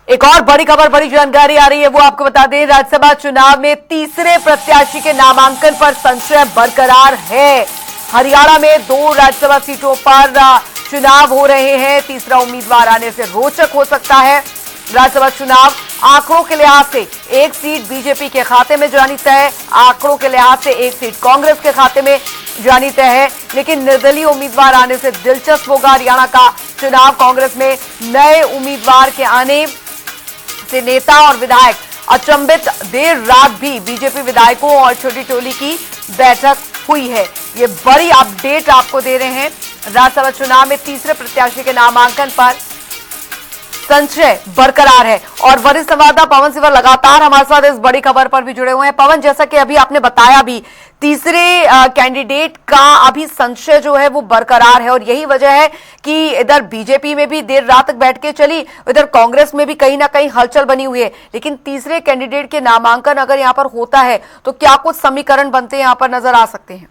एक और बड़ी खबर, बड़ी जानकारी आ रही है, वो आपको बता दें। राज्यसभा चुनाव में तीसरे प्रत्याशी के नामांकन पर संशय बरकरार है। हरियाणा में 2 राज्यसभा सीटों पर चुनाव हो रहे हैं। तीसरा उम्मीदवार आने से रोचक हो सकता है। राज्यसभा चुनाव आंकड़ों के लिहाज से एक सीट बीजेपी के खाते में जानी तय है, आंकड़ों के लिहाज से एक सीट कांग्रेस के खाते में जानी तय है। लेकिन निर्दलीय उम्मीदवार आने से दिलचस्प होगा हरियाणा का चुनाव। कांग्रेस में नए उम्मीदवार के आने से नेता और विधायक अचंभित। देर रात भी बीजेपी विधायकों और छोटी टोली की बैठक हुई है। ये बड़ी अपडेट आपको दे रहे हैं। राज्यसभा चुनाव में तीसरे प्रत्याशी के नामांकन पर संशय बरकरार है। और वरिष्ठ संवाददाता पवन सिवर लगातार हमारे साथ इस बड़ी खबर पर भी जुड़े हुए हैं। पवन, जैसा कि अभी आपने बताया भी, तीसरे कैंडिडेट का अभी संशय जो है वो बरकरार है और यही वजह है कि इधर बीजेपी में भी देर रात तक बैठ के चली, इधर कांग्रेस में भी कहीं ना कहीं हलचल बनी हुई है। लेकिन तीसरे कैंडिडेट के नामांकन अगर यहां पर होता है तो क्या कुछ समीकरण बनते यहां पर नजर आ सकते हैं?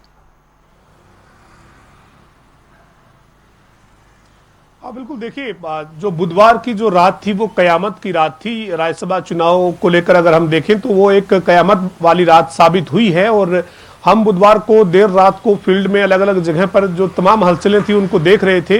हाँ बिल्कुल, देखिए जो बुधवार की जो रात थी वो कयामत की रात थी। राज्यसभा चुनाव को लेकर अगर हम देखें तो वो एक कयामत वाली रात साबित हुई है। और हम बुधवार को देर रात को फील्ड में अलग अलग जगह पर जो तमाम हलचलें थी उनको देख रहे थे।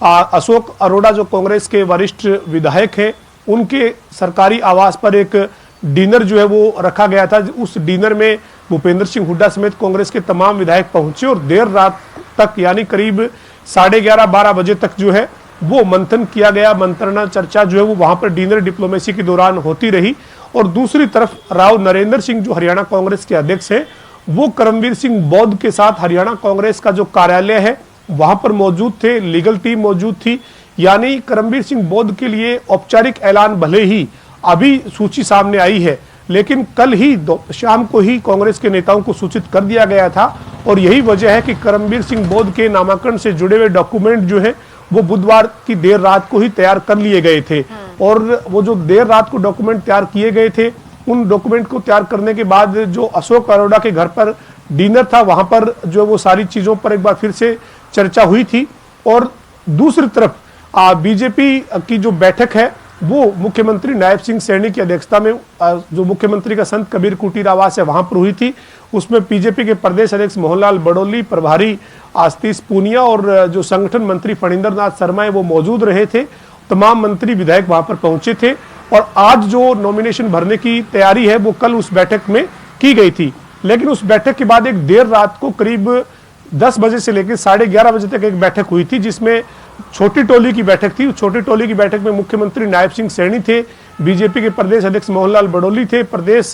अशोक अरोड़ा जो कांग्रेस के वरिष्ठ विधायक हैं, उनके सरकारी आवास पर एक डिनर जो है वो रखा गया था। उस डिनर में भूपेंद्र सिंह हुड्डा समेत कांग्रेस के तमाम विधायक पहुंचे और देर रात तक यानी करीब 11:30-12 बजे तक जो है वो मंथन किया गया। मंत्रणा चर्चा जो है वो वहां पर डिनर डिप्लोमेसी के दौरान होती रही। और दूसरी तरफ राव नरेंद्र सिंह जो हरियाणा कांग्रेस के अध्यक्ष हैं, वो करमवीर सिंह बौद्ध के साथ हरियाणा कांग्रेस का जो कार्यालय है वहां पर मौजूद थे। लीगल टीम मौजूद थी। यानी करमवीर सिंह बौद्ध के लिए औपचारिक ऐलान भले ही अभी सूची सामने आई है, लेकिन कल ही शाम को ही कांग्रेस के नेताओं को सूचित कर दिया गया था। और यही वजह है कि करमवीर सिंह बौद्ध के नामांकन से जुड़े हुए डॉक्यूमेंट जो है वो बुधवार की देर रात को ही तैयार कर लिए गए थे। और वो जो देर रात को डॉक्यूमेंट तैयार किए गए थे, उन डॉक्यूमेंट को तैयार करने के बाद जो अशोक अरोड़ा के घर पर डिनर था वहां पर जो वो सारी चीजों पर एक बार फिर से चर्चा हुई थी। और दूसरी तरफ बीजेपी की जो बैठक है वो मुख्यमंत्री नायब सिंह सैनी की अध्यक्षता में जो मुख्यमंत्री का संत कबीर कुटीर आवास है वहां पर हुई थी। उसमें बीजेपी के प्रदेश अध्यक्ष मोहनलाल बड़ौली, प्रभारी आस्तीस पूनिया और जो संगठन मंत्री फणींद्र नाथ शर्मा है वो मौजूद रहे थे। तमाम मंत्री विधायक वहां पर पहुंचे थे। और आज जो नॉमिनेशन भरने की तैयारी है वो कल उस बैठक में की गई थी। लेकिन उस बैठक के बाद एक देर रात को करीब 10 बजे से लेकर 11:30 बजे तक एक बैठक हुई थी, जिसमें छोटी टोली की बैठक थी। छोटी टोली की बैठक में मुख्यमंत्री नायब सिंह सैनी थे, बीजेपी के प्रदेश अध्यक्ष मोहनलाल बड़ौली थे, प्रदेश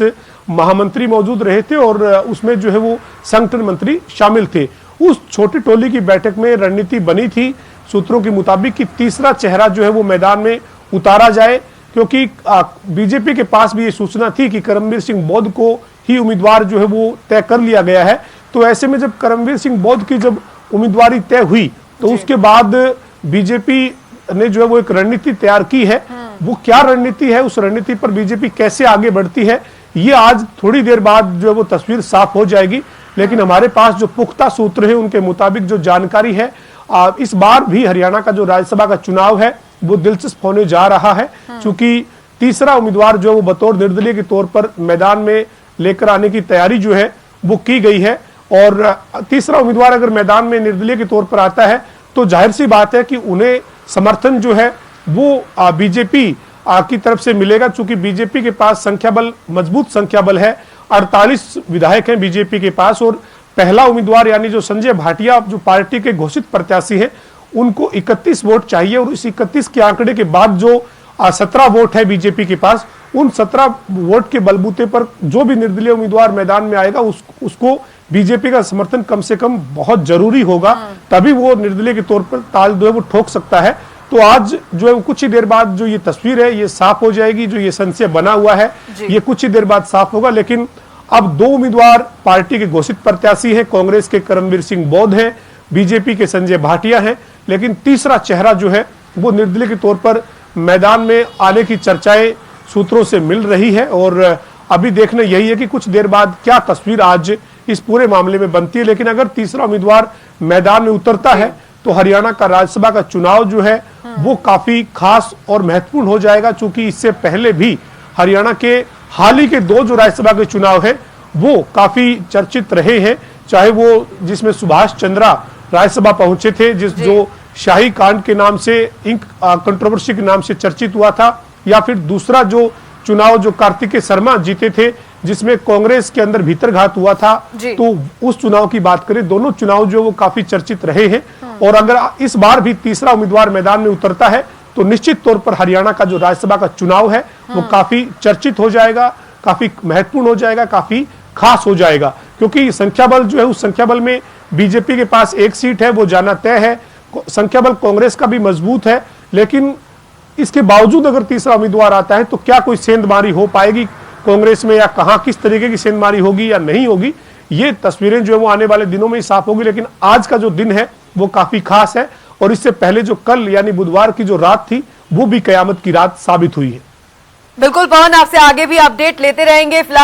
महामंत्री मौजूद रहे थे और उसमें जो है वो संगठन मंत्री शामिल थे। उस छोटी टोली की बैठक में रणनीति बनी थी सूत्रों के मुताबिक कि तीसरा चेहरा जो है वो मैदान में उतारा जाए, क्योंकि बीजेपी के पास भी ये सूचना थी कि करमवीर सिंह बौद्ध को ही उम्मीदवार जो है वो तय कर लिया गया है। तो ऐसे में जब करमवीर सिंह बौद्ध की जब उम्मीदवारी तय हुई तो उसके बाद बीजेपी ने जो है वो एक रणनीति तैयार की है। वो क्या रणनीति है, उस रणनीति पर बीजेपी कैसे आगे बढ़ती है, ये आज थोड़ी देर बाद जो है वो तस्वीर साफ हो जाएगी। लेकिन हमारे पास जो पुख्ता सूत्र है उनके मुताबिक जो जानकारी है, इस बार भी हरियाणा का जो राज्यसभा का चुनाव है वो दिलचस्प होने जा रहा है। क्योंकि तीसरा उम्मीदवार जो है वो बतौर निर्दलीय के तौर पर मैदान में लेकर आने की तैयारी जो है वो की गई है। और तीसरा उम्मीदवार अगर मैदान में निर्दलीय के तौर पर आता है तो जाहिर सी बात है कि उन्हें समर्थन जो है वो बीजेपी की तरफ से मिलेगा। चूंकि बीजेपी के पास संख्या बल, मजबूत संख्या बल है, 48 विधायक हैं बीजेपी के पास। और पहला उम्मीदवार यानी जो संजय भाटिया जो पार्टी के घोषित प्रत्याशी हैं, उनको 31 वोट चाहिए। और इस 31 के आंकड़े के बाद जो 17 वोट है बीजेपी के पास, उन 17 वोट के बलबूते पर जो भी निर्दलीय उम्मीदवार मैदान में आएगा उसको बीजेपी का समर्थन कम से कम बहुत जरूरी होगा, तभी वो निर्दलीय के तौर पर ताल जो है वो ठोक सकता है। तो आज जो है कुछ ही देर बाद जो ये तस्वीर है ये साफ हो जाएगी। जो ये संशय बना हुआ है ये कुछ ही देर बाद साफ होगा। लेकिन अब 2 उम्मीदवार पार्टी के घोषित प्रत्याशी हैं। कांग्रेस के करमवीर सिंह बौद्ध हैं, बीजेपी के संजय भाटिया हैं। लेकिन तीसरा चेहरा जो है वो निर्दलीय के तौर पर मैदान में आने की चर्चाएं सूत्रों से मिल रही है। और अभी देखना यही है कि कुछ देर बाद क्या तस्वीर आज इस पूरे मामले में बनती है। लेकिन अगर तीसरा उम्मीदवार मैदान में उतरता है तो हरियाणा का राज्यसभा का चुनाव जो है वो काफी खास और महत्वपूर्ण हो जाएगा, क्योंकि इससे पहले भी हरियाणा के हाल ही के 2 जो राज्यसभा के चुनाव है वो काफी चर्चित रहे हैं, चाहे वो जिसमें सुभाष चंद्रा राज्यसभा पहुंचे थे, जो शाही कांड के नाम से, इंक कंट्रोवर्सी के नाम से चर्चित हुआ था, या फिर दूसरा जो चुनाव जो कार्तिकेय शर्मा जीते थे जिसमें कांग्रेस के अंदर भीतरघात हुआ था, तो उस चुनाव की बात करें, दोनों चुनाव जो वो काफी चर्चित रहे हैं। और अगर इस बार भी तीसरा उम्मीदवार मैदान में उतरता है तो निश्चित तौर पर हरियाणा का जो राज्यसभा का चुनाव है वो काफी चर्चित हो जाएगा, काफी महत्वपूर्ण हो जाएगा, काफी खास हो जाएगा, क्योंकि संख्या बल जो है उस संख्या बल में बीजेपी के पास 1 सीट है, वो जाना तय है। संख्या बल कांग्रेस का भी मजबूत है, लेकिन इसके बावजूद अगर तीसरा उम्मीदवार आता है तो क्या कोई सेंधमारी हो पाएगी कांग्रेस में, या कहां किस तरीके की सेंधमारी होगी या नहीं होगी, ये तस्वीरें जो है वो आने वाले दिनों में ही साफ होगी। लेकिन आज का जो दिन है वो काफी खास है, और इससे पहले जो कल यानी बुधवार की जो रात थी वो भी कयामत की रात साबित हुई है। बिल्कुल पवन, आपसे आगे भी अपडेट लेते रहेंगे। फिलहाल